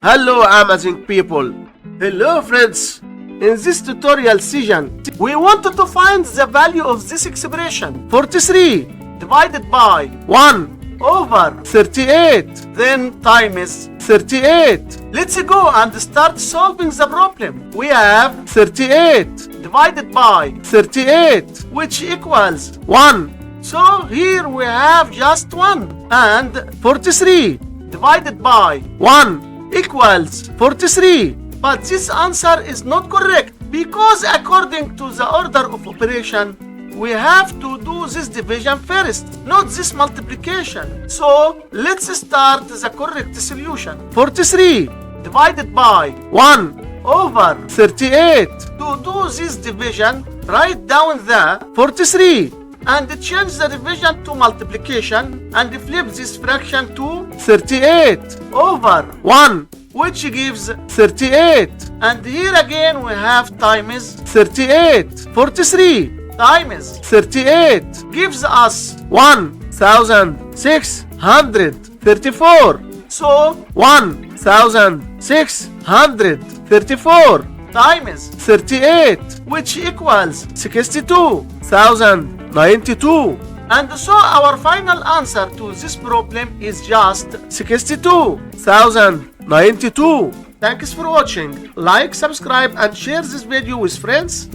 Hello amazing people! Hello friends! In this tutorial session, we wanted to find the value of this expression 43 divided by 1 over 38 then times 38. Let's go and start solving the problem. We have 38 divided by 38 which equals 1. So here we have just 1, and 43 divided by 1 equals 43, but this answer is not correct because according to the order of operation we have to do this division first, not this multiplication. So let's start the correct solution. 43 divided by 1 over 38. To do this division, write down the 43 and change the division to multiplication and flip this fraction to 38 over 1, which gives 38. And here again we have times 38. 43 times 38 gives us 1634. So 1634 times 38, which equals 62,092. And so our final answer to this problem is just 62,092. Thanks for watching. Like, subscribe and share this video with friends.